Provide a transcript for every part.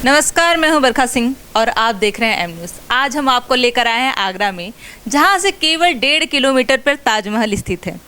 नमस्कार, मैं हूं बरखा सिंह और आप देख रहे हैं एम न्यूज़। आज हम आपको लेकर आए हैं आगरा में, जहां से केवल 1.5 किलोमीटर पर ताजमहल स्थित है।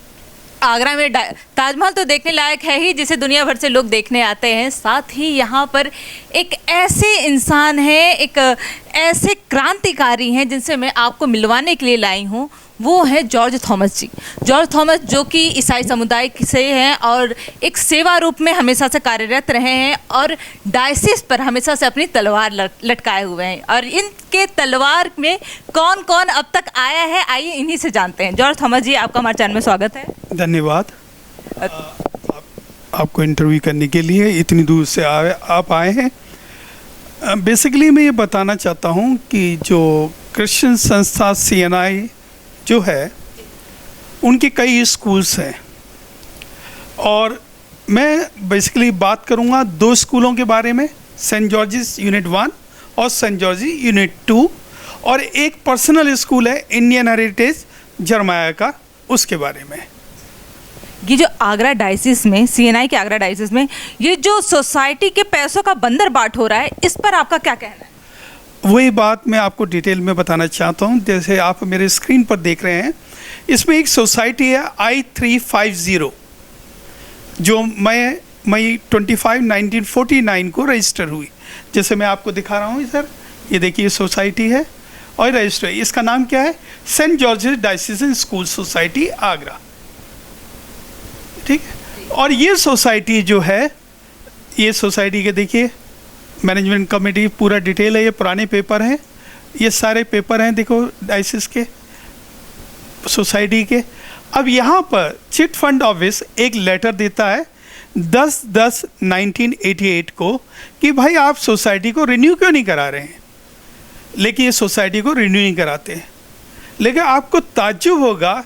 आगरा में ताजमहल तो देखने लायक है ही, जिसे दुनिया भर से लोग देखने आते हैं। साथ ही यहाँ पर एक ऐसे इंसान हैं, एक ऐसे क्रांतिकारी हैं जिनसे मैं आपको मिलवाने के लिए लाई हूँ। वो है जॉर्ज थॉमस जी। जॉर्ज थॉमस जो कि ईसाई समुदाय से हैं और एक सेवा रूप में हमेशा से कार्यरत रहे हैं और डायसिस पर हमेशा से अपनी तलवार लटकाए हुए हैं। और इनके तलवार में कौन कौन अब तक आया है, आइए इन्हीं से जानते हैं। जॉर्ज थॉमस जी, आपका हमारे चैनल में स्वागत है। धन्यवाद आपको इंटरव्यू करने के लिए, इतनी दूर से आप आए हैं। बेसिकली मैं ये बताना चाहता हूँ कि जो क्रिश्चियन संस्था CNI जो है, उनके कई स्कूल्स हैं और मैं बेसिकली बात करूँगा 2 स्कूलों के बारे में, सेंट जॉर्जिस यूनिट 1 और सेंट जॉर्जिस यूनिट 2, और एक पर्सनल स्कूल है इंडियन हेरिटेज जरमाया का, उसके बारे में। ये जो आगरा डायसिस में, CNI के आगरा डायसिस में ये जो सोसाइटी के पैसों का बंदर बाट हो रहा है, इस पर आपका क्या कहना है? वही बात मैं आपको डिटेल में बताना चाहता हूँ। जैसे आप मेरे स्क्रीन पर देख रहे हैं, इसमें एक सोसाइटी है I350 जो मई 25, 1949 को रजिस्टर हुई। जैसे मैं आपको दिखा रहा हूँ सर, ये देखिए सोसाइटी है और रजिस्टर है। इसका नाम क्या है? Saint George's diocesan school society Agra, ठीक है। और ये सोसाइटी जो है, ये सोसाइटी के देखिए मैनेजमेंट कमेटी पूरा डिटेल है। ये पुराने पेपर हैं, ये सारे पेपर हैं देखो डायसिस के, सोसाइटी के। अब यहाँ पर चिट फंड ऑफिस एक लेटर देता है 10/10/1988 को कि भाई आप सोसाइटी को रिन्यू क्यों नहीं करा रहे हैं। लेकिन ये सोसाइटी को रिन्यू नहीं कराते हैं। लेकिन आपको ताज्जुब होगा,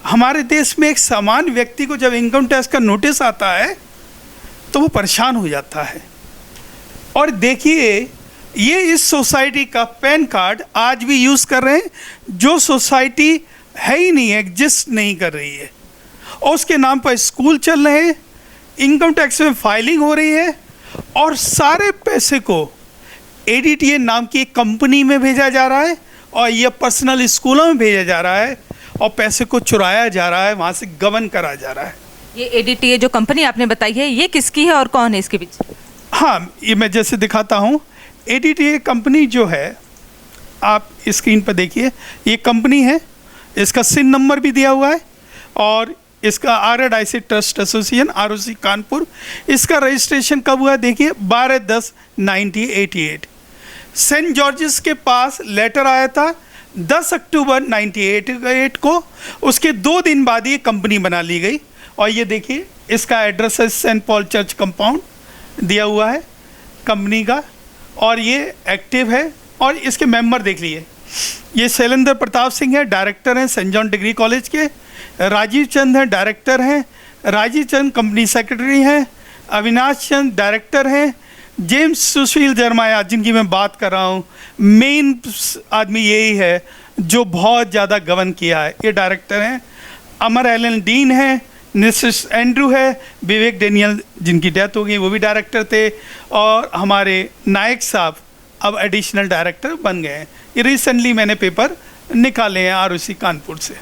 हमारे देश में एक सामान्य व्यक्ति को जब इनकम टैक्स का नोटिस आता है तो वो परेशान हो जाता है। और देखिए, ये इस सोसाइटी का पैन कार्ड आज भी यूज़ कर रहे हैं, जो सोसाइटी है ही नहीं, एग्जिस्ट नहीं कर रही है, और उसके नाम पर स्कूल चल रहे हैं, इनकम टैक्स में फाइलिंग हो रही है, और सारे पैसे को ADTA नाम की एक कंपनी में भेजा जा रहा है और ये पर्सनल स्कूलों में भेजा जा रहा है और पैसे को चुराया जा रहा है, वहाँ से गबन करा जा रहा है। ये ADTA जो कंपनी आपने बताई है, ये किसकी है और कौन है इसके पीछे? हाँ, ये मैं जैसे दिखाता हूँ। ADTA कंपनी जो है, आप स्क्रीन पर देखिए, ये कंपनी है, इसका SIN नंबर भी दिया हुआ है और इसका RDIC trust association ROC Kanpur, इसका रजिस्ट्रेशन कब हुआ देखिए 12/10/1988। सेंट जॉर्जिस के पास लेटर आया था 10 अक्टूबर 1988 को, उसके 2 दिन बाद ये कंपनी बना ली गई। और ये देखिए इसका एड्रेस है सेंट पॉल चर्च कंपाउंड दिया हुआ है कंपनी का, और ये एक्टिव है। और इसके मेंबर देख लीजिए, ये शैलेंद्र प्रताप सिंह है, डायरेक्टर हैं सेंट जॉन डिग्री कॉलेज के। राजीव चंद हैं, डायरेक्टर हैं। राजीव चंद कंपनी सेक्रेटरी हैं। अविनाश चंद डायरेक्टर हैं। जेम्स सुशील जरमाया, जिनकी मैं बात कर रहा हूँ, मेन आदमी यही है जो बहुत ज़्यादा गबन किया है, ये डायरेक्टर हैं। अमर एलन डीन हैं, निसिस एंड्रू है, विवेक डेनियल जिनकी डेथ हो गई वो भी डायरेक्टर थे, और हमारे नायक साहब अब एडिशनल डायरेक्टर बन गए हैं। ये रिसेंटली मैंने पेपर निकाले हैं ROC कानपुर से।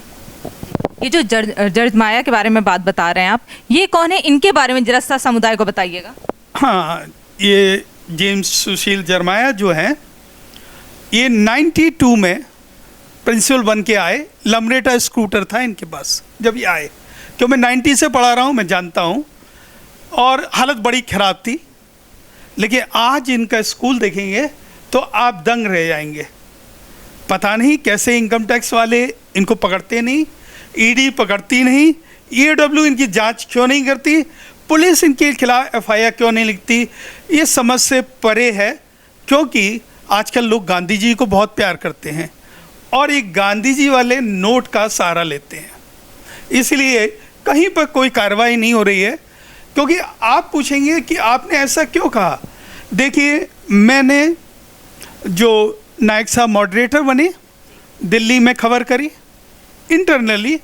ये जो जर्ज माया के बारे में बात बता रहे हैं आप, ये कौन है? इनके बारे में जरा सा समुदाय को बताइएगा। हाँ, ये जेम्स सुशील जरमाया जो हैं, ये 92 में प्रिंसिपल बन के आए। लमरेटा स्कूटर था इनके पास जब ये आए, क्यों मैं 90 से पढ़ा रहा हूँ, मैं जानता हूँ, और हालत बड़ी ख़राब थी। लेकिन आज इनका स्कूल देखेंगे तो आप दंग रह जाएंगे। पता नहीं कैसे इनकम टैक्स वाले इनको पकड़ते नहीं, ED पकड़ती नहीं, EOW इनकी जांच क्यों नहीं करती, पुलिस इनके खिलाफ FIR क्यों नहीं लिखती, ये समझ से परे है। क्योंकि आजकल लोग गांधी जी को बहुत प्यार करते हैं और एक गांधी जी वाले नोट का सहारा लेते हैं, इसलिए कहीं पर कोई कार्रवाई नहीं हो रही है। क्योंकि आप पूछेंगे कि आपने ऐसा क्यों कहा। देखिए, मैंने जो नायक साहब मॉडरेटर बने, दिल्ली में खबर करी इंटरनली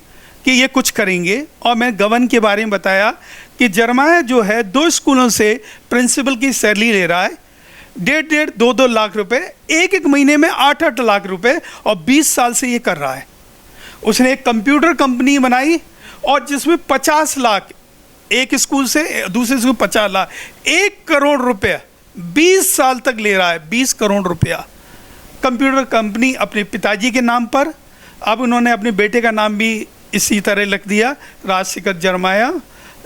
कि ये कुछ करेंगे, और मैं गबन के बारे में बताया कि जरमाया जो है 2 स्कूलों से प्रिंसिपल की सैलरी ले रहा है, 1.5 2 लाख रुपए, एक महीने में 8 लाख रुपए, और 20 साल से ये कर रहा है। उसने एक कंप्यूटर कंपनी बनाई और जिसमें 50 लाख, एक स्कूल से दूसरे स्कूल 50 लाख, 1 करोड़ रुपया 20 साल तक ले रहा है। 20 करोड़ रुपया कंप्यूटर कंपनी अपने पिताजी के नाम पर। अब उन्होंने अपने बेटे का नाम भी इसी तरह लिख दिया, राजशेखर जरमाया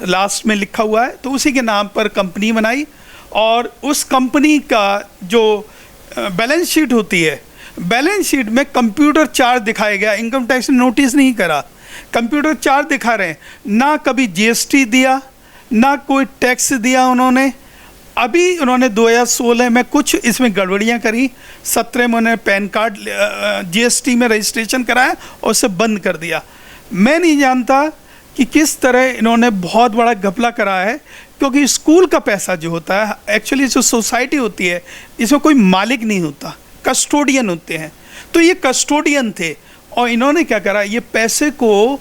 लास्ट में लिखा हुआ है, तो उसी के नाम पर कंपनी बनाई। और उस कंपनी का जो बैलेंस शीट होती है, बैलेंस शीट में कंप्यूटर चार्ज दिखाया गया। इनकम टैक्स ने नोटिस नहीं करा, कंप्यूटर चार्ज दिखा रहे हैं। ना कभी जीएसटी दिया, ना कोई टैक्स दिया उन्होंने। अभी उन्होंने 2016 में कुछ इसमें गड़बड़ियाँ करी। 17 में उन्होंने पैन कार्ड जीएसटी में रजिस्ट्रेशन कराया और उसे बंद कर दिया। मैं नहीं जानता कि किस तरह इन्होंने बहुत बड़ा घपला करा है, क्योंकि स्कूल का पैसा जो होता है, एक्चुअली जो सोसाइटी होती है, इसमें कोई मालिक नहीं होता, कस्टोडियन होते हैं। तो ये कस्टोडियन थे और इन्होंने क्या करा, ये पैसे को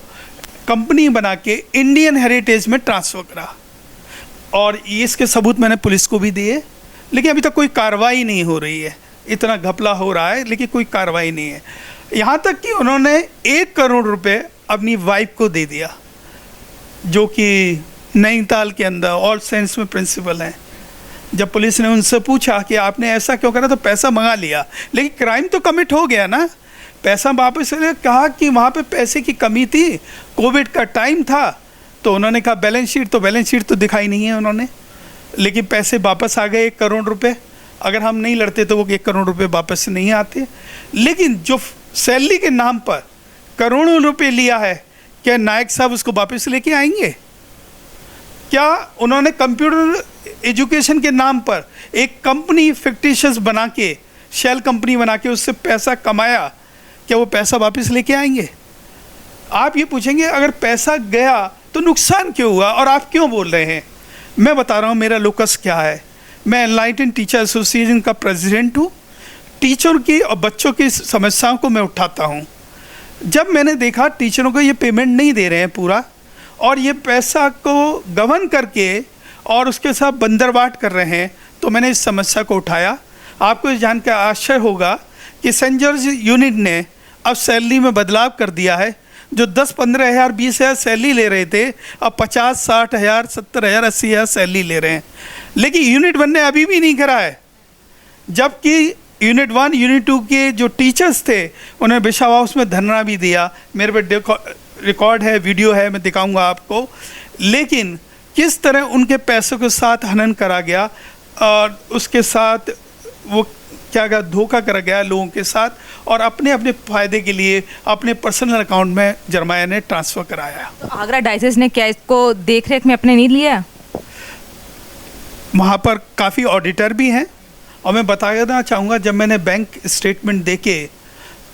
कंपनी बना के इंडियन हेरिटेज में ट्रांसफ़र करा। और इसके सबूत मैंने पुलिस को भी दिए, लेकिन अभी तक कोई कार्रवाई नहीं हो रही है। इतना घपला हो रहा है लेकिन कोई कार्रवाई नहीं है। यहाँ तक कि उन्होंने 1 करोड़ रुपए अपनी वाइफ को दे दिया, जो कि नैनीताल के अंदर ऑल सेंस में प्रिंसिपल हैं। जब पुलिस ने उनसे पूछा कि आपने ऐसा क्यों करा, तो पैसा मंगा लिया, लेकिन क्राइम तो कमिट हो गया ना। पैसा वापस ले, कहा कि वहाँ पे पैसे की कमी थी, कोविड का टाइम था, तो उन्होंने कहा बैलेंस शीट, तो बैलेंस शीट तो दिखाई नहीं है उन्होंने, लेकिन पैसे वापस आ गए 1 करोड़ रुपए। अगर हम नहीं लड़ते तो वो 1 करोड़ रुपए वापस नहीं आते। लेकिन जो सैलरी के नाम पर करोड़ों रुपए लिया है, क्या नायक साहब उसको वापस लेके आएंगे? क्या उन्होंने कंप्यूटर एजुकेशन के नाम पर एक कंपनी फिक्टिशियस बना के, शेल कंपनी बना के उससे पैसा कमाया, क्या वो पैसा वापस लेके आएंगे? आप ये पूछेंगे अगर पैसा गया तो नुकसान क्यों हुआ और आप क्यों बोल रहे हैं? मैं बता रहा हूँ मेरा लोकस क्या है। मैं एनलाइटन टीचर एसोसिएशन का प्रेसिडेंट हूँ। टीचर की और बच्चों की समस्याओं को मैं उठाता हूँ। जब मैंने देखा टीचरों को ये पेमेंट नहीं दे रहे हैं पूरा, और ये पैसा को गबन करके और उसके साथ बंदरबाट कर रहे हैं, तो मैंने इस समस्या को उठाया। आपको ये जानकर आश्चर्य होगा कि सेंट जॉर्ज यूनिट ने अब सैलरी में बदलाव कर दिया है। जो 10-15 हज़ार 20 हज़ार सैलरी ले रहे थे, अब 50-60 हज़ार 70 हज़ार 80 हज़ार सैलरी ले रहे हैं। लेकिन यूनिट 1 ने अभी भी नहीं करा है, जबकि यूनिट 1 यूनिट 2 के जो टीचर्स थे उन्होंने बिशप हाउस में धरना भी दिया। मेरे पे रिकॉर्ड है, वीडियो है, मैं दिखाऊंगा आपको। लेकिन किस तरह उनके पैसों के साथ हनन करा गया और उसके साथ वो क्या गया, धोखा करा गया लोगों के साथ, और अपने अपने फ़ायदे के लिए अपने पर्सनल अकाउंट में जरमाया ने ट्रांसफ़र कराया। तो आगरा डायसिस ने क्या इसको देख रेख में अपने नहीं लिया? वहाँ पर काफ़ी ऑडिटर भी हैं, और मैं बताना चाहूँगा जब मैंने बैंक स्टेटमेंट देखे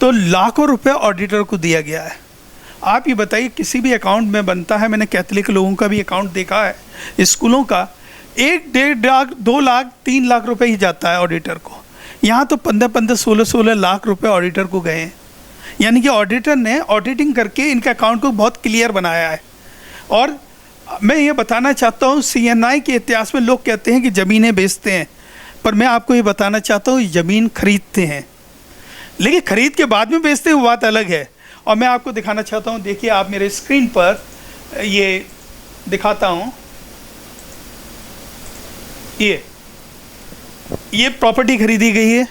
तो लाखों रुपए ऑडिटर को दिया गया है। आप ये बताइए किसी भी अकाउंट में बनता है, मैंने कैथलिक लोगों का भी अकाउंट देखा है स्कूलों का, 1-1.5 लाख 2 लाख 3 लाख रुपए ही जाता है ऑडिटर को। यहाँ तो 15-15 16-16 लाख रुपए ऑडिटर को गए हैं। यानी कि ऑडिटर ने ऑडिटिंग करके इनके अकाउंट को बहुत क्लियर बनाया है। और मैं ये बताना चाहता हूँ, CNI के इतिहास में लोग कहते हैं कि ज़मीनें बेचते हैं, पर मैं आपको ये बताना चाहता हूँ ज़मीन खरीदते हैं, लेकिन खरीद के बाद में बेचते हैं वो बात अलग है। और मैं आपको दिखाना चाहता हूँ, देखिए आप मेरे स्क्रीन पर ये दिखाता हूँ। ये प्रॉपर्टी खरीदी गई है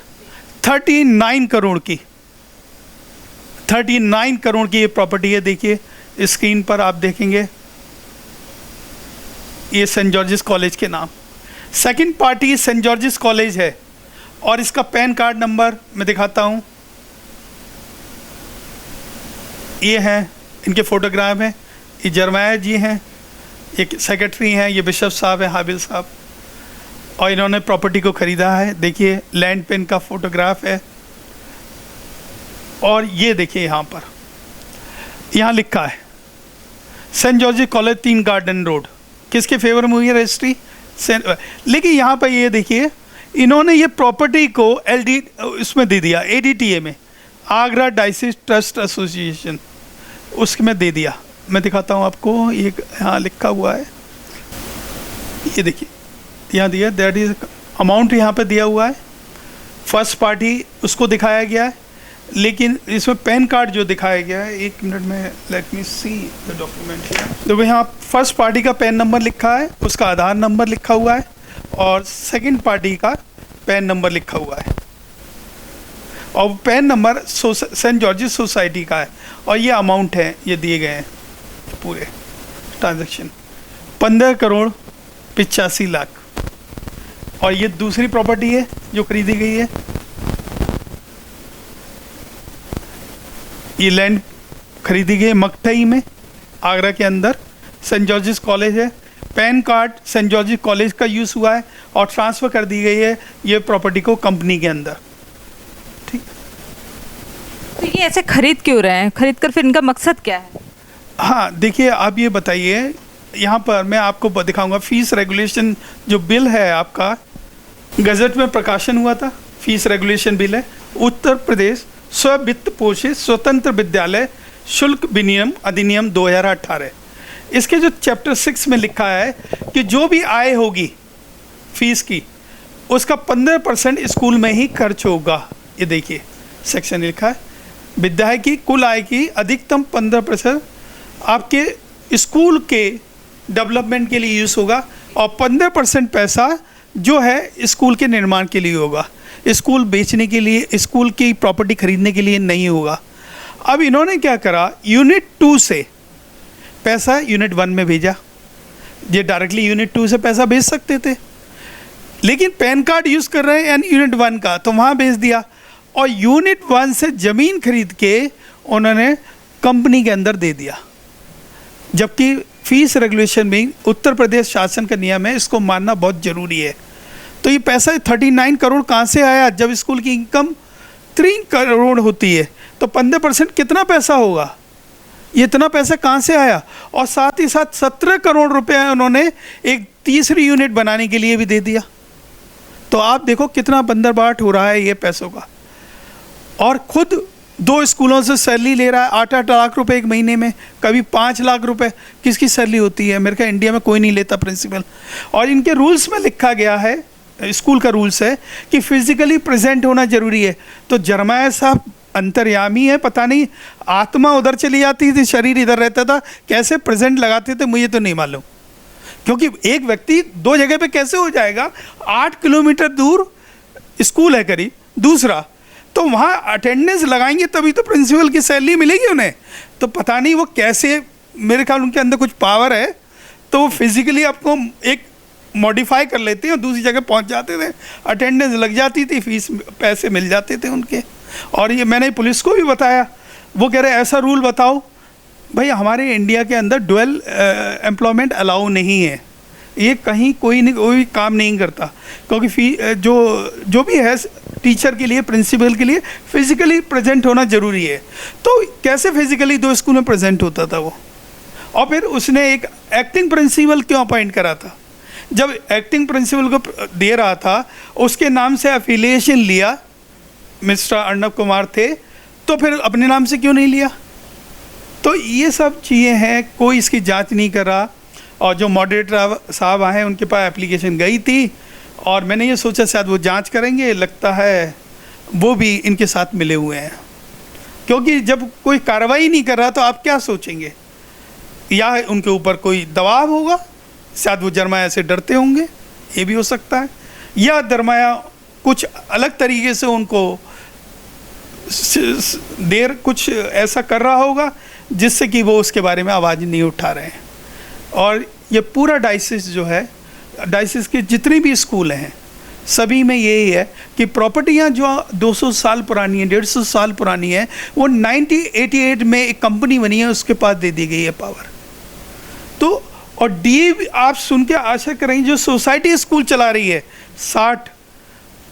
39 करोड़ की। 39 करोड़ की ये प्रॉपर्टी है। देखिए स्क्रीन पर आप देखेंगे, ये सेंट जॉर्जिस कॉलेज के नाम। Second party saint George's college है, और इसका पैन कार्ड नंबर मैं दिखाता हूँ। ये हैं, इनके फोटोग्राफ हैं। ये जरमाया जी हैं, ये सेक्रेटरी हैं, ये बिशप साहब हैं, हाबिल साहब, और इन्होंने प्रॉपर्टी को ख़रीदा है। देखिए लैंड पे इनका फोटोग्राफ है, और ये देखिए यहाँ पर यहाँ लिखा है Saint George's college 3 garden road. किसके फेवर में हुई है रजिस्ट्री? लेकिन यहाँ पर ये देखिए इन्होंने ये प्रॉपर्टी को इसमें दे दिया, ADTA में, आगरा डायसिस ट्रस्ट एसोसिएशन, उसमें दे दिया। मैं दिखाता हूँ आपको, ये यहाँ लिखा हुआ है, ये देखिए यहाँ दिया, दैट इज अमाउंट यहाँ पे दिया हुआ है। फर्स्ट पार्टी उसको दिखाया गया है, लेकिन इसमें पैन कार्ड जो दिखाया गया है, एक मिनट में let me see the document. देखो यहाँ फर्स्ट पार्टी का पैन नंबर लिखा है, उसका आधार नंबर लिखा हुआ है, और सेकंड पार्टी का पैन नंबर लिखा हुआ है, और PAN number saint George's society का है, और ये अमाउंट है, ये दिए गए हैं पूरे ट्रांजैक्शन 15 करोड़ 85 लाख। और ये दूसरी प्रॉपर्टी है जो खरीदी गई है, ये लैंड खरीदी गई है मकठई में, आगरा के अंदर। सेंट जॉर्जेस कॉलेज है, PAN card saint George's college का यूज़ हुआ है, और ट्रांसफ़र कर दी गई है ये प्रॉपर्टी को कंपनी के अंदर। ठीक, तो ये ऐसे खरीद क्यों रहे हैं, खरीद कर फिर इनका मकसद क्या है? हाँ देखिए, आप ये बताइए, यहाँ पर मैं आपको दिखाऊंगा फीस रेगुलेशन जो बिल है आपका, गजट में प्रकाशन हुआ था, फीस रेगुलेशन बिल है। उत्तर प्रदेश स्व-वित्त पोषित स्वतंत्र विद्यालय शुल्क विनियम अधिनियम 2018। इसके जो चैप्टर 6 में लिखा है कि जो भी आय होगी फीस की, उसका 15% स्कूल में ही खर्च होगा। ये देखिए सेक्शन लिखा है, विद्यालय की कुल आय की अधिकतम 15% आपके स्कूल के डेवलपमेंट के लिए यूज़ होगा, और 15% पैसा जो है स्कूल के निर्माण के लिए होगा, स्कूल बेचने के लिए, स्कूल की प्रॉपर्टी खरीदने के लिए नहीं होगा। अब इन्होंने क्या करा, यूनिट 2 से पैसा यूनिट 1 में भेजा। ये डायरेक्टली यूनिट 2 से पैसा भेज सकते थे, लेकिन पैन कार्ड यूज़ कर रहे हैं यूनिट 1 का, तो वहाँ भेज दिया, और यूनिट 1 से ज़मीन खरीद के उन्होंने कंपनी के अंदर दे दिया। जबकि फीस रेगुलेशन में उत्तर प्रदेश शासन का नियम है, इसको मानना बहुत ज़रूरी है। तो ये पैसा 39 करोड़ कहाँ से आया, जब स्कूल की इनकम 3 करोड़ होती है, तो 15% कितना पैसा होगा, ये इतना पैसा कहाँ से आया? और साथ ही साथ 17 करोड़ रुपए उन्होंने एक तीसरी यूनिट बनाने के लिए भी दे दिया। तो आप देखो कितना बंदरबाट हो रहा है ये पैसों का। और खुद 2 स्कूलों से सैलरी ले रहा है, 8-8 लाख रुपए एक महीने में, कभी 5 लाख रुपए। किसकी सैलरी होती है? मेरे ख्याल इंडिया में कोई नहीं लेता प्रिंसिपल। और इनके रूल्स में लिखा गया है, स्कूल का रूल्स है कि फिजिकली प्रेजेंट होना जरूरी है। तो जरमाया साहब अंतर्यामी है, पता नहीं आत्मा उधर चली जाती थी, शरीर इधर रहता था, कैसे प्रेजेंट लगाते थे मुझे तो नहीं मालूम। क्योंकि एक व्यक्ति 2 जगह पे कैसे हो जाएगा? 8 किलोमीटर दूर स्कूल है करीब, दूसरा तो वहाँ अटेंडेंस लगाएंगे तभी तो प्रिंसिपल की सैलरी मिलेगी उन्हें। तो पता नहीं वो कैसे, मेरे ख्याल उनके अंदर कुछ पावर है, तो वो फिजिकली आपको एक मॉडिफाई कर लेते हैं और दूसरी जगह पहुंच जाते थे, अटेंडेंस लग जाती थी, फीस पैसे मिल जाते थे उनके। और ये मैंने पुलिस को भी बताया, वो कह रहे ऐसा रूल बताओ। भाई हमारे इंडिया के अंदर डुअल एम्प्लॉयमेंट अलाउ नहीं है, ये कहीं कोई काम नहीं करता, क्योंकि फी जो भी है टीचर के लिए, प्रिंसिपल के लिए फिजिकली प्रेजेंट होना ज़रूरी है। तो कैसे फिजिकली 2 स्कूल में प्रेजेंट होता था वो? और फिर उसने एक एक्टिंग प्रिंसिपल क्यों अपॉइंट करा था? जब एक्टिंग प्रिंसिपल को दे रहा था, उसके नाम से एफिलिएशन लिया, मिस्टर अर्णब कुमार थे, तो फिर अपने नाम से क्यों नहीं लिया? तो ये सब चीज़ें हैं, कोई इसकी जांच नहीं कर रहा। और जो मॉडरेटर साहब आए उनके पास एप्लीकेशन गई थी, और मैंने ये सोचा शायद वो जांच करेंगे, लगता है वो भी इनके साथ मिले हुए हैं। क्योंकि जब कोई कार्रवाई नहीं कर रहा तो आप क्या सोचेंगे? या उनके ऊपर कोई दबाव होगा, शायद वो जरमाया से डरते होंगे, ये भी हो सकता है, या जरमाया कुछ अलग तरीके से उनको देर कुछ ऐसा कर रहा होगा जिससे कि वो उसके बारे में आवाज़ नहीं उठा रहे हैं। और ये पूरा डायसिस जो है, डायसिस के जितने भी स्कूल हैं सभी में यही है कि प्रॉपर्टियां जो 200 साल पुरानी हैं, 150 साल पुरानी है, वो 1988 में एक कंपनी बनी है, उसके पास दे दी गई है पावर। तो और डी आप सुन के आशा करेंगे, जो सोसाइटी स्कूल चला रही है 60,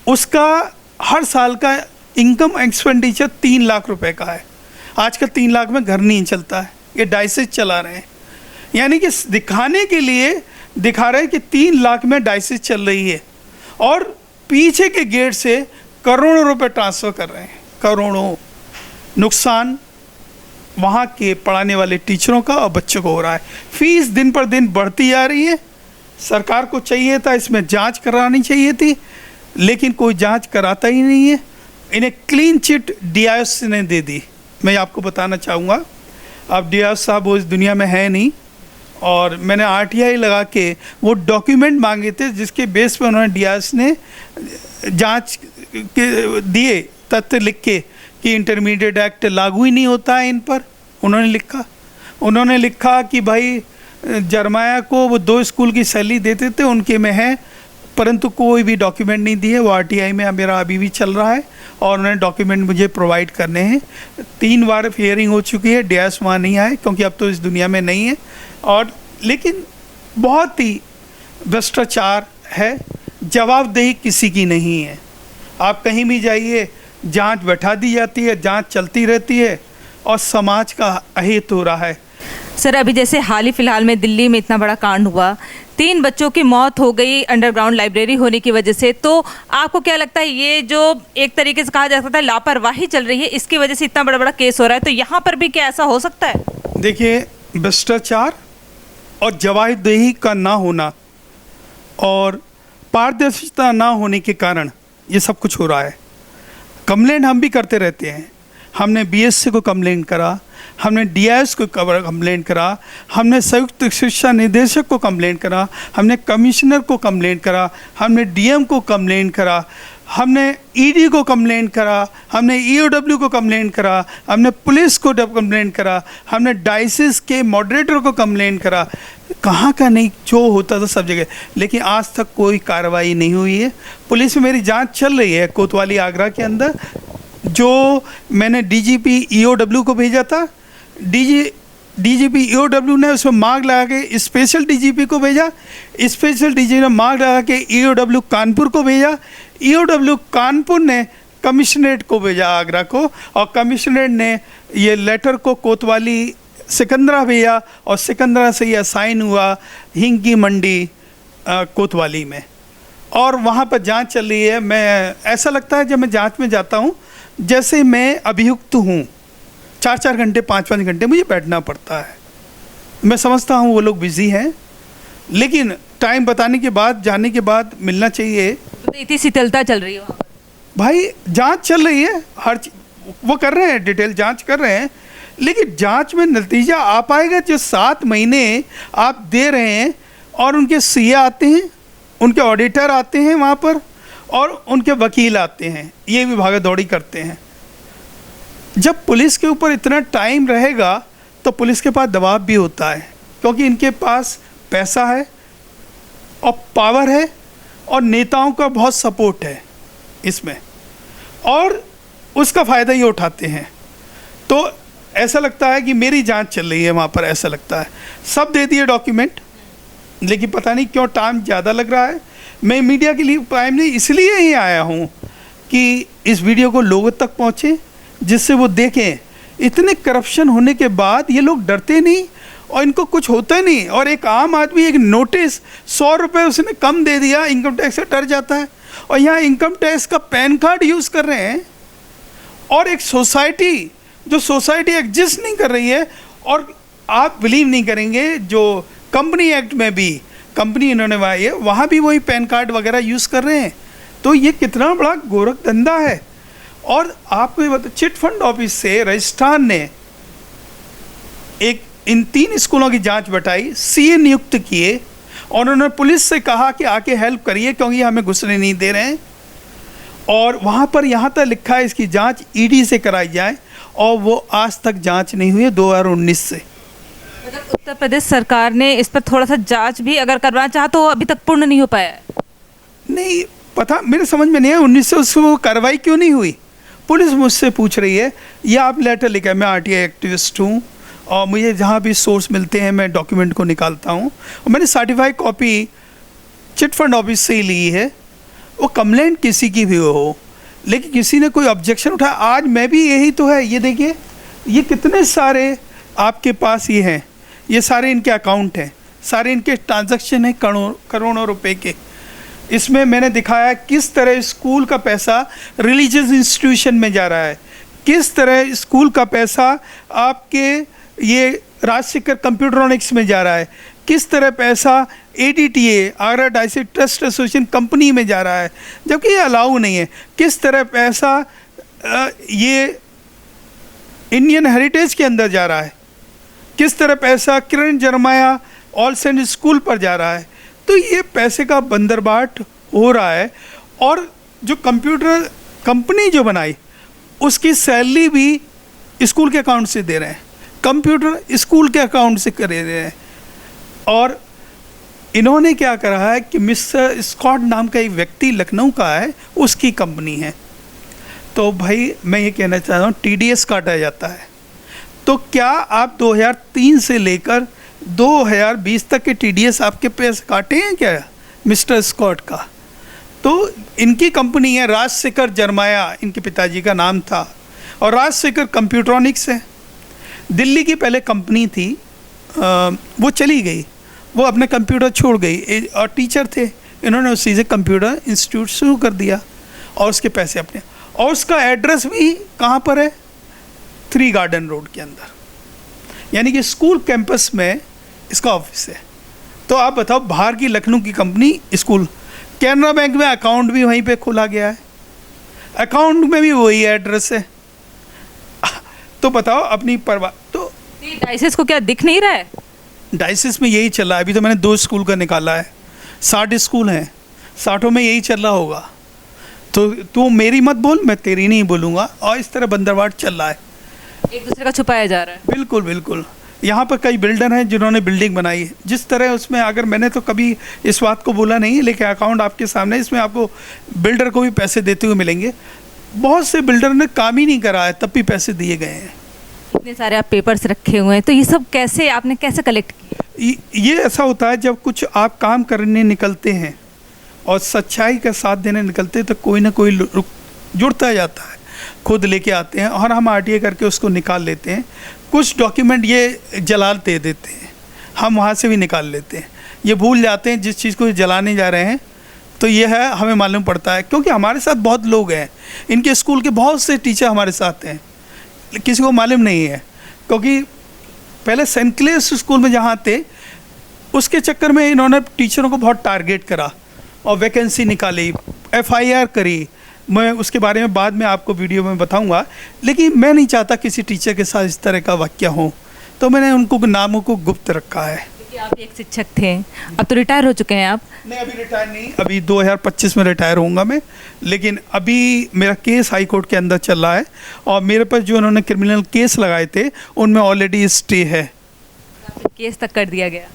उसका हर साल का इनकम एक्सपेंडिचर 3 लाख रुपए का है। आजकल 3 लाख में घर नहीं चलता है, ये डायसिस चला रहे हैं। यानी कि दिखाने के लिए दिखा रहे हैं कि 3 लाख में डायसिस चल रही है, और पीछे के गेट से करोड़ों रुपए ट्रांसफ़र कर रहे हैं, करोड़ों। नुकसान वहाँ के पढ़ाने वाले टीचरों का और बच्चों को हो रहा है। फीस दिन पर दिन बढ़ती जा रही है। सरकार को चाहिए था इसमें जांच करानी चाहिए थी, लेकिन कोई जांच कराता ही नहीं है। इन्हें क्लीन चिट DIS ने दे दी। मैं आपको बताना चाहूँगा, अब DIS साहब वो इस दुनिया में है नहीं, और मैंने RTI लगा के वो डॉक्यूमेंट मांगे थे जिसके बेस पे उन्होंने DIS ने जांच के दिए तथ्य लिख के कि इंटरमीडिएट एक्ट लागू ही नहीं होता है इन पर। उन्होंने लिखा कि भाई जरमाया को वो 2 स्कूल की सैलरी देते थे, उनके में है, परंतु कोई भी डॉक्यूमेंट नहीं दिए। वो RTI में मेरा अभी भी चल रहा है और उन्होंने डॉक्यूमेंट मुझे प्रोवाइड करने हैं। 3 बार हियरिंग हो चुकी है, DIS वहाँ नहीं आए क्योंकि अब तो इस दुनिया में नहीं है। और लेकिन बहुत ही भ्रष्टाचार है, जवाबदेही किसी की नहीं है। आप कहीं भी जाइए, जांच बैठा दी जाती है, जांच चलती रहती है और समाज का अहित हो रहा है। सर, अभी जैसे हाल ही फिलहाल में दिल्ली में इतना बड़ा कांड हुआ, 3 बच्चों की मौत हो गई अंडरग्राउंड लाइब्रेरी होने की वजह से, तो आपको क्या लगता है ये जो एक तरीके से कहा जा सकता है लापरवाही चल रही है, इसकी वजह से इतना बड़ा बड़ा केस हो रहा है, तो यहाँ पर भी क्या ऐसा हो सकता है? देखिए, भ्रष्टाचार और जवाबदेही का ना होना और पारदर्शिता ना होने के कारण ये सब कुछ हो रहा है। कंप्लेंट हम भी करते रहते हैं। हमने BSc को कंप्लेंट करा, हमने DIS को कंप्लेंट करा, हमने संयुक्त शिक्षा निदेशक को कंप्लेंट करा, हमने कमिश्नर को कंप्लेंट करा, हमने DM को कंप्लेंट करा, हमने ED को कंप्लेंट करा, हमने EOW को कंप्लेंट करा, हमने पुलिस को कंप्लेंट करा, हमने डायसिस के मॉडरेटर को कंप्लेंट करा। कहाँ का नहीं, जो होता था सब जगह, लेकिन आज तक कोई कार्रवाई नहीं हुई है। पुलिस में मेरी जांच चल रही है कोतवाली आगरा के अंदर, जो मैंने DGP EOW को भेजा था। DGP EOW ने उसमें मार्क लगा के स्पेशल DGP को भेजा, स्पेशल DGP ने मार्क लगा के EOW कानपुर को भेजा, EOW कानपुर ने कमिश्नरेट को भेजा आगरा को, और कमिश्नरेट ने ये लेटर को कोतवाली सिकंदरा भेजा, और सिकंदरा से ये असाइन हुआ हिंगी मंडी कोतवाली में, और वहाँ पर जांच चल रही है। मैं ऐसा लगता है जब मैं जांच में जाता हूँ जैसे मैं अभियुक्त हूँ। 4-4 घंटे 5-5 घंटे मुझे बैठना पड़ता है। मैं समझता हूँ वो लोग बिजी हैं, लेकिन टाइम बताने के बाद, जाने के बाद मिलना चाहिए। तो इतनी शीतलता चल रही है वहाँ पर? भाई जांच चल रही है, हर वो कर रहे हैं, डिटेल जांच कर रहे हैं, लेकिन जांच में नतीजा आ पाएगा जो 7 महीने आप दे रहे हैं, और उनके CA आते हैं, उनके ऑडिटर आते हैं वहाँ पर, और उनके वकील आते हैं, ये भी भागा दौड़ी करते हैं। जब पुलिस के ऊपर इतना टाइम रहेगा तो पुलिस के पास दबाव भी होता है, क्योंकि इनके पास पैसा है और पावर है और नेताओं का बहुत सपोर्ट है इसमें, और उसका फ़ायदा ये उठाते हैं। तो ऐसा लगता है कि मेरी जांच चल रही है वहाँ पर, ऐसा लगता है। सब दे दिए डॉक्यूमेंट, लेकिन पता नहीं क्यों टाइम ज़्यादा लग रहा है। मैं मीडिया के लिए प्राइमरी इसलिए ही आया हूँ कि इस वीडियो को लोगों तक पहुँचे, जिससे वो देखें इतने करप्शन होने के बाद ये लोग डरते नहीं और इनको कुछ होता नहीं। और एक आम आदमी एक नोटिस 100 रुपये उसने कम दे दिया, इनकम टैक्स से डर जाता है, और यहाँ इनकम टैक्स का पैन कार्ड यूज़ कर रहे हैं। और एक सोसाइटी, जो सोसाइटी एग्जिस्ट नहीं कर रही है, और आप बिलीव नहीं करेंगे, जो कंपनी एक्ट में भी कंपनी इन्होंने बनाई है, वहाँ भी वही पैन कार्ड वगैरह यूज़ कर रहे हैं। तो ये कितना बड़ा गोरख धंधा है। और आपको ये बता, चिट फंड ऑफिस से राजस्थान ने एक इन 3 स्कूलों की जांच बैठाई, CA नियुक्त किए, और उन्होंने पुलिस से कहा कि आके हेल्प करिए क्योंकि हमें घुसने नहीं दे रहे हैं। और वहाँ पर यहाँ तक लिखा है इसकी जांच ED से कराई जाए, और वो आज तक जांच नहीं हुई है 2019 से। मतलब उत्तर प्रदेश सरकार ने इस पर थोड़ा सा जांच भी अगर करवाना चाहा तो अभी तक पूर्ण नहीं हो पाया है। नहीं पता, मेरे समझ में नहीं है 19 से उसको कार्रवाई क्यों नहीं हुई। पुलिस मुझसे पूछ रही है, ये आप लेटर लिखा है, मैं RTI एक्टिविस्ट हूँ और मुझे जहाँ भी सोर्स मिलते हैं मैं डॉक्यूमेंट को निकालता हूँ, और मैंने certified copy chit fund office से ही ली है। वो कंप्लेंट किसी की भी हो, लेकिन किसी ने कोई ऑब्जेक्शन उठाया। आज मैं भी यही तो है, ये देखिए, ये कितने सारे आपके पास ये हैं, ये सारे इनके अकाउंट हैं, सारे इनके ट्रांजैक्शन हैं करोड़ों रुपए के। इसमें मैंने दिखाया किस तरह स्कूल का पैसा रिलीजियस इंस्टीट्यूशन में जा रहा है, किस तरह स्कूल का पैसा आपके ये राजशेखर कंप्यूटरॉनिक्स में जा रहा है, किस तरह पैसा ADTA Agra diocese trust association company में जा रहा है जबकि ये अलाउ नहीं है, किस तरह पैसा ये इंडियन हेरिटेज के अंदर जा रहा है, किस तरह पैसा किरण जरमाया ऑल सेंट स्कूल पर जा रहा है। तो ये पैसे का बंदरबाट हो रहा है। और जो कंप्यूटर कंपनी जो बनाई उसकी सैलरी भी स्कूल के अकाउंट से दे रहे हैं, कंप्यूटर स्कूल के अकाउंट से कर रहे हैं। और इन्होंने क्या करा है कि मिस्टर स्कॉट नाम का एक व्यक्ति लखनऊ का है, उसकी कंपनी है। तो भाई मैं ये कहना चाह रहा हूँ TDS काटा जाता है। तो क्या आप 2003 से लेकर 2020 तक के TDS आपके पैसे काटे हैं क्या मिस्टर स्कॉट का? तो इनकी कंपनी है राजशेखर जरमाया, इनके पिताजी का नाम था। और राजशेखर कंप्यूट्रॉनिक्स है, दिल्ली की पहले कंपनी थी, वो चली गई, वो अपने कंप्यूटर छोड़ गई और टीचर थे, इन्होंने उसी से कंप्यूटर इंस्टीट्यूट शुरू कर दिया और उसके पैसे अपने। और उसका एड्रेस भी कहाँ पर है? 3 गार्डन रोड के अंदर, यानी कि स्कूल कैंपस में इसका ऑफिस है। तो आप बताओ, बाहर की लखनऊ की कंपनी स्कूल, कैनरा बैंक में अकाउंट भी वहीं पे खोला गया है, अकाउंट में भी वही एड्रेस है। तो बताओ अपनी परवाह। तो डायसिस को क्या दिख नहीं रहा है? डायसिस में यही चल रहा है। अभी तो मैंने 2 स्कूल का निकाला है, 60 स्कूल हैं, 60 में यही चल रहा होगा। तो तू मेरी मत बोल, मैं तेरी नहीं बोलूँगा। और इस तरह बंदरबाट चल रहा है, एक दूसरे का छुपाया जा रहा है। बिल्कुल बिल्कुल। यहाँ पर कई बिल्डर हैं जिन्होंने बिल्डिंग बनाई है, जिस तरह उसमें, अगर मैंने तो कभी इस बात को बोला नहीं, लेकिन अकाउंट आपके सामने, इसमें आपको बिल्डर को भी पैसे देते हुए मिलेंगे। बहुत से बिल्डर ने काम ही नहीं करा है तब भी पैसे दिए गए हैं। इतने सारे आप पेपर्स रखे हुए हैं, तो ये सब कैसे आपने कैसे कलेक्ट किया? ये ऐसा होता है जब कुछ आप काम करने निकलते हैं और सच्चाई का साथ देने निकलते हैं तो कोई ना कोई जुड़ता जाता है, खुद लेके आते हैं और हम RTA करके उसको निकाल लेते हैं। कुछ डॉक्यूमेंट ये जलाल दे देते हैं, हम वहाँ से भी निकाल लेते हैं। ये भूल जाते हैं जिस चीज़ को जलाने जा रहे हैं, तो ये है हमें मालूम पड़ता है, क्योंकि हमारे साथ बहुत लोग हैं, इनके स्कूल के बहुत से टीचर हमारे साथ हैं, किसी को मालूम नहीं है। क्योंकि पहले सेंट क्लेयर्स स्कूल में जहाँ थे, उसके चक्कर में इन्होंने टीचरों को बहुत टारगेट करा और वैकेंसी निकाली, FIR करी। मैं उसके बारे में बाद में आपको वीडियो में बताऊंगा, लेकिन मैं नहीं चाहता किसी टीचर के साथ इस तरह का वाक़या हो, तो मैंने उनको नामों को गुप्त रखा है। क्योंकि आप एक शिक्षक थे, अब तो रिटायर हो चुके हैं आप। नहीं, अभी रिटायर नहीं, अभी 2025 में रिटायर होऊंगा मैं। लेकिन अभी मेरा केस हाई कोर्ट के अंदर चल रहा है और मेरे पर जो उन्होंने क्रिमिनल केस लगाए थे उनमें ऑलरेडी स्टे है। केस तक कर दिया गया?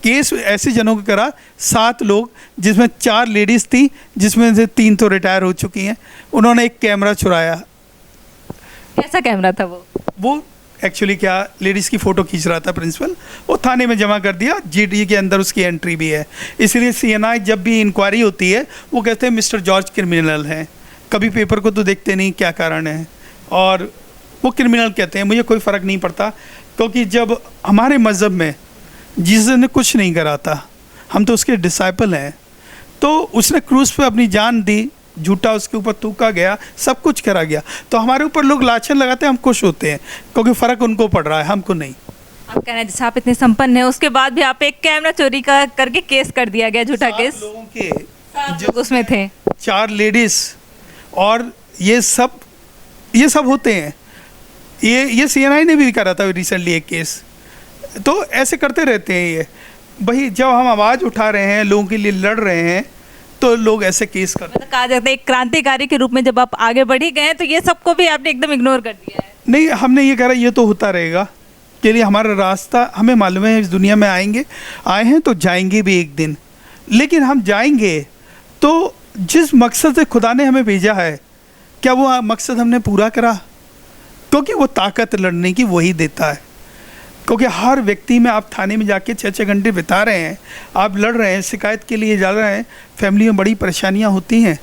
केस ऐसे जनों को करा, 7 लोग, जिसमें 4 लेडीज़ थी, जिसमें से 3 तो रिटायर हो चुकी हैं। उन्होंने एक कैमरा चुराया। कैसा कैमरा था वो एक्चुअली क्या, लेडीज़ की फ़ोटो खींच रहा था प्रिंसिपल, वो थाने में जमा कर दिया, GD के अंदर उसकी एंट्री भी है। इसलिए CNI जब भी इंक्वायरी होती है वो कहते हैं मिस्टर जॉर्ज क्रिमिनल हैं, कभी पेपर को तो देखते नहीं क्या कारण है, और वो क्रिमिनल कहते हैं। मुझे कोई फ़र्क नहीं पड़ता, क्योंकि जब हमारे मज़हब में जीसस ने कुछ नहीं करा था, हम तो उसके डिसाइपल हैं, तो उसने क्रूस पे अपनी जान दी, झूठा उसके ऊपर थूका गया, सब कुछ करा गया, तो हमारे ऊपर लोग लाछन लगाते हैं, हम खुश होते हैं, क्योंकि फ़र्क उनको पड़ रहा है, हमको नहीं। आप कह रहे हैं जैसे आप इतने संपन्न हैं, उसके बाद भी आप एक कैमरा चोरी का करके केस कर दिया गया, झूठा केस। लोगों के 7 लोग उसमें थे, 4 लेडीज़, और ये सब होते हैं। ये CNI ने भी करा था रिसेंटली एक केस। तो ऐसे करते रहते हैं ये भाई, जब हम आवाज़ उठा रहे हैं, लोगों के लिए लड़ रहे हैं, तो लोग ऐसे केस करते हैं। मतलब कहा जाता है एक क्रांतिकारी के रूप में जब आप आगे बढ़ ही गए हैं, तो ये सबको भी आपने एकदम इग्नोर कर दिया है। नहीं, हमने ये कहा ये तो होता रहेगा, के लिए हमारा रास्ता, हमें मालूम है इस दुनिया में आए हैं तो जाएंगे भी एक दिन। लेकिन हम जाएंगे तो जिस मकसद से खुदा ने हमें भेजा है, क्या वो मकसद हमने पूरा करा? क्योंकि वो ताकत लड़ने की वही देता है। क्योंकि हर व्यक्ति में, आप थाने में जाके 6-6 घंटे बिता रहे हैं, आप लड़ रहे हैं, शिकायत के लिए जा रहे हैं, फैमिली में बड़ी परेशानियां होती हैं।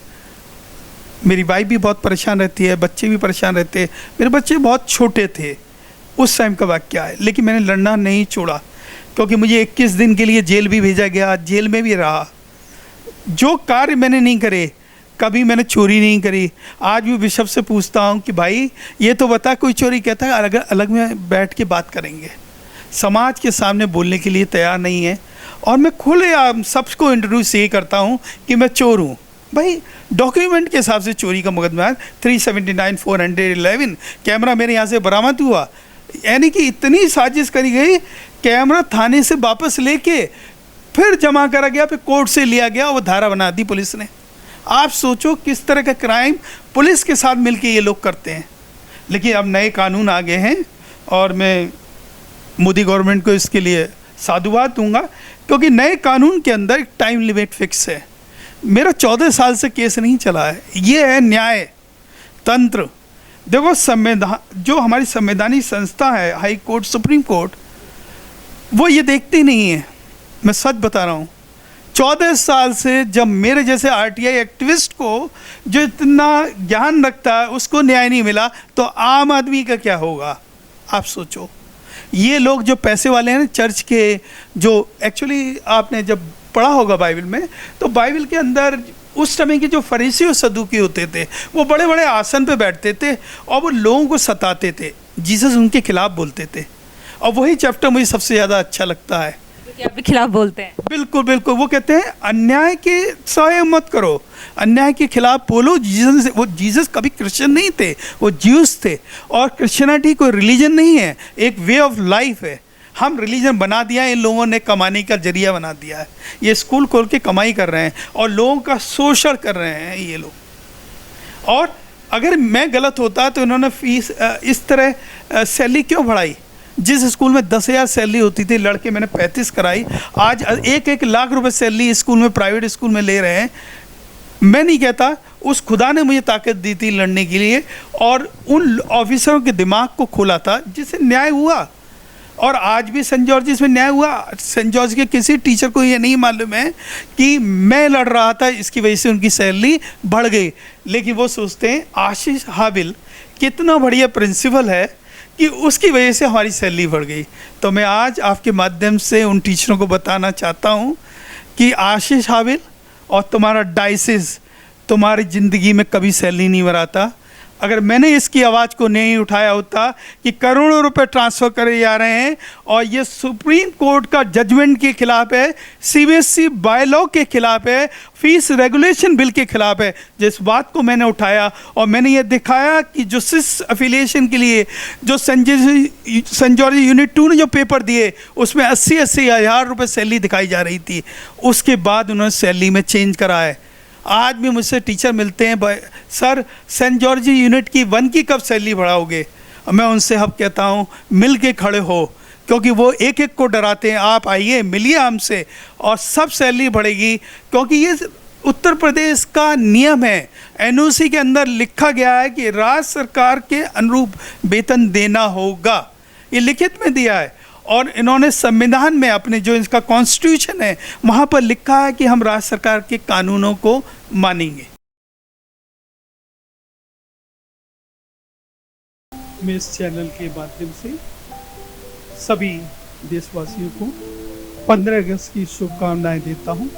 मेरी वाइफ भी बहुत परेशान रहती है, बच्चे भी परेशान रहते हैं। मेरे बच्चे बहुत छोटे थे उस टाइम का वाक़या है, लेकिन मैंने लड़ना नहीं छोड़ा, क्योंकि मुझे 21 दिन के लिए जेल भी भेजा गया, जेल में भी रहा। जो कार्य मैंने नहीं करे, कभी मैंने चोरी नहीं करी। आज भी बिशप से पूछता हूँ कि भाई ये तो बता, कोई चोरी कहता है अलग अलग में बैठ के बात करेंगे। समाज के सामने बोलने के लिए तैयार नहीं है। और मैं खुलेआम सबको इंट्रोड्यूस ये करता हूँ कि मैं चोर हूँ। भाई डॉक्यूमेंट के हिसाब से चोरी का मुकदमा है 379 411 कैमरा मेरे यहाँ से बरामद हुआ। यानी कि इतनी साजिश करी गई, कैमरा थाने से वापस लेके फिर जमा करा गया, फिर कोर्ट से लिया गया, वो धारा बना दी पुलिस ने। आप सोचो किस तरह का क्राइम पुलिस के साथ मिलके ये लोग करते हैं। लेकिन अब नए कानून आ गए हैं और मैं मोदी गवर्नमेंट को इसके लिए साधुवाद दूंगा, क्योंकि नए कानून के अंदर एक टाइम लिमिट फिक्स है। मेरा 14 साल से केस नहीं चला है। ये है न्याय तंत्र। देखो संविधान, जो हमारी संवैधानिक संस्था है हाई कोर्ट सुप्रीम कोर्ट, वो ये देखती नहीं है। मैं सच बता रहा हूँ, 14 साल से जब मेरे जैसे आरटीआई एक्टिविस्ट को जो इतना ज्ञान रखता है उसको न्याय नहीं मिला, तो आम आदमी का क्या होगा आप सोचो। ये लोग जो पैसे वाले हैं चर्च के, जो एक्चुअली आपने जब पढ़ा होगा बाइबल में, तो बाइबल के अंदर उस समय के जो फरीसी और सदूकी होते थे वो बड़े बड़े आसन पे बैठते थे और वो लोगों को सताते थे। जीसस उनके खिलाफ बोलते थे, और वही चैप्टर मुझे सबसे ज़्यादा अच्छा लगता है। आपके खिलाफ बोलते हैं? बिल्कुल बिल्कुल। वो कहते हैं अन्याय के सहाय मत करो, अन्याय के खिलाफ बोलो। जीसस कभी क्रिश्चियन नहीं थे, वो ज्यूस थे। और क्रिश्चियनिटी कोई रिलीजन नहीं है, एक वे ऑफ लाइफ है। हम रिलीजन बना दिया है, इन लोगों ने कमाने का जरिया बना दिया है। ये स्कूल खोल के कमाई कर रहे हैं और लोगों का शोषण कर रहे हैं ये लोग। और अगर मैं गलत होता तो इन्होंने फीस इस तरह सैलरी क्यों बढ़ाई? जिस स्कूल में 10,000 सैलरी होती थी, लड़के मैंने 35 कराई, आज 1-1 लाख रुपए सैलरी स्कूल में, प्राइवेट स्कूल में ले रहे हैं। मैं नहीं कहता, उस खुदा ने मुझे ताकत दी थी लड़ने के लिए और उन ऑफिसरों के दिमाग को खोला था जिससे न्याय हुआ। और आज भी सेंट जॉर्जिस में न्याय हुआ। सेंट जॉर्ज के किसी टीचर को ये नहीं मालूम है कि मैं लड़ रहा था, इसकी वजह से उनकी सैलरी बढ़ गई। लेकिन वो सोचते हैं आशीष हाबिल कितना बढ़िया प्रिंसिपल है कि उसकी वजह से हमारी सैलरी बढ़ गई। तो मैं आज आपके माध्यम से उन टीचरों को बताना चाहता हूँ कि आशीष हाबिल और तुम्हारा डायसिस तुम्हारी ज़िंदगी में कभी सैलरी नहीं बढ़ाता। अगर मैंने इसकी आवाज़ को नहीं उठाया होता कि करोड़ों रुपए ट्रांसफ़र करे जा रहे हैं, और ये सुप्रीम कोर्ट का जजमेंट के खिलाफ है, सीबीएसई बाय लॉ के खिलाफ है, फीस रेगुलेशन बिल के खिलाफ है, जिस बात को मैंने उठाया और मैंने ये दिखाया कि जो सिस एफिलिएशन के लिए जो सेंट जॉर्ज यूनिट 2 ने जो पेपर दिए उसमें 80-80 हज़ार रुपये सैलरी दिखाई जा रही थी। उसके बाद उन्होंने सैलरी में चेंज करा है। आज भी मुझसे टीचर मिलते हैं, सर सेंट जॉर्ज यूनिट की 1 की कब सैलरी बढ़ाओगे? और मैं उनसे अब कहता हूँ मिल के खड़े हो, क्योंकि वो एक एक को डराते हैं। आप आइए, मिलिए हमसे और सब सैलरी बढ़ेगी, क्योंकि ये उत्तर प्रदेश का नियम है। एनओसी के अंदर लिखा गया है कि राज्य सरकार के अनुरूप वेतन देना होगा, ये लिखित में दिया है। और इन्होंने संविधान में अपने जो इसका कॉन्स्टिट्यूशन है वहाँ पर लिखा है कि हम राज्य सरकार के कानूनों को मानेंगे। मैं इस चैनल के माध्यम से सभी देशवासियों को 15 अगस्त की शुभकामनाएं देता हूँ।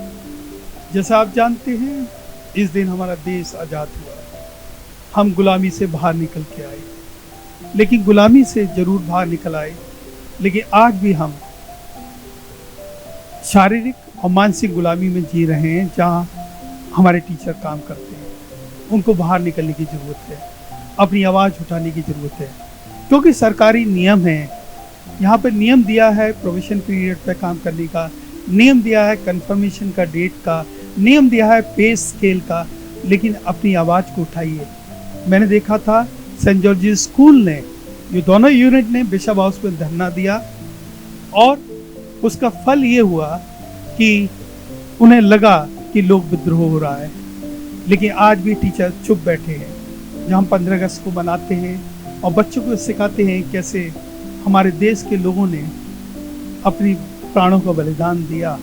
जैसा आप जानते हैं, इस दिन हमारा देश आज़ाद हुआ, हम गुलामी से बाहर निकल के आए। लेकिन गुलामी से ज़रूर बाहर निकल आए, लेकिन आज भी हम शारीरिक और मानसिक गुलामी में जी रहे हैं। जहाँ हमारे टीचर काम करते हैं, उनको बाहर निकलने की ज़रूरत है, अपनी आवाज़ उठाने की ज़रूरत है, क्योंकि सरकारी नियम है। यहाँ पर नियम दिया है प्रोविजन पीरियड पर काम करने का, नियम दिया है कंफर्मेशन का डेट का, नियम दिया है पे स्केल का, लेकिन अपनी आवाज़ को उठाइए। मैंने देखा था सेंट जॉर्जिस स्कूल ने, ये दोनों यूनिट ने बिशप हाउस में धरना दिया और उसका फल ये हुआ कि उन्हें लगा कि लोग विद्रोह हो रहा है। लेकिन आज भी टीचर चुप बैठे हैं। जहाँ हम 15 अगस्त को मनाते हैं और बच्चों को सिखाते हैं कैसे हमारे देश के लोगों ने अपनी प्राणों का बलिदान दिया,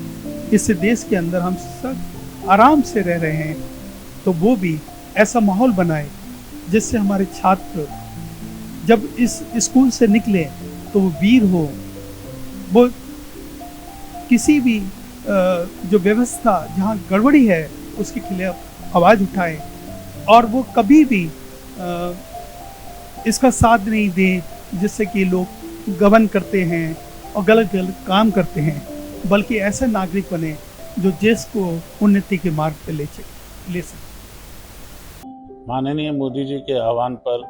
इससे देश के अंदर हम सब आराम से रह रहे हैं। तो वो भी ऐसा माहौल बनाए जिससे हमारे छात्र जब इस स्कूल से निकले तो वो वीर हो, वो किसी भी जो व्यवस्था जहाँ गड़बड़ी है उसके खिलाफ आवाज़ उठाए, और वो कभी भी इसका साथ नहीं दें जिससे कि लोग गबन करते हैं और गलत गलत काम करते हैं, बल्कि ऐसे नागरिक बने जो देश को उन्नति के मार्ग पे ले सके। माननीय मोदी जी के आह्वान पर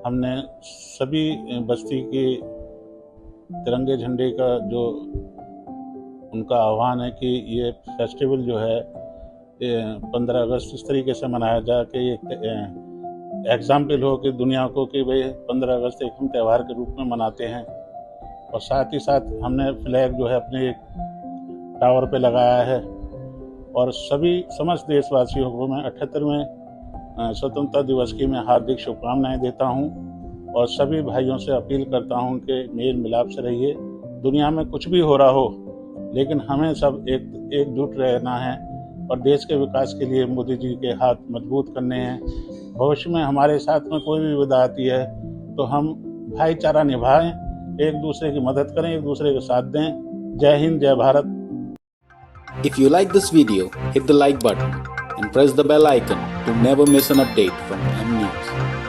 हमने सभी बस्ती के तिरंगे झंडे का जो उनका आह्वान है कि ये फेस्टिवल जो है 15 अगस्त इस तरीके से मनाया जाए कि एक एग्जाम्पल हो कि दुनिया को कि भाई 15 अगस्त एक हम त्यौहार के रूप में मनाते हैं। और साथ ही साथ हमने फ्लैग जो है अपने एक टावर पे लगाया है और सभी समस्त देशवासियों को मैं 78वें स्वतंत्रता दिवस की मैं हार्दिक शुभकामनाएं देता हूं और सभी भाइयों से अपील करता हूं कि मेल मिलाप से रहिए। दुनिया में कुछ भी हो रहा हो, लेकिन हमें सब एकजुट रहना है और देश के विकास के लिए मोदी जी के हाथ मजबूत करने हैं। भविष्य में हमारे साथ में कोई भी विपदा आती है तो हम भाईचारा निभाएं, एक दूसरे की मदद करें, एक दूसरे के साथ दें। जय हिंद, जय Bharat. If you like this video, hit the like button and press the bell icon to never miss an update from M News.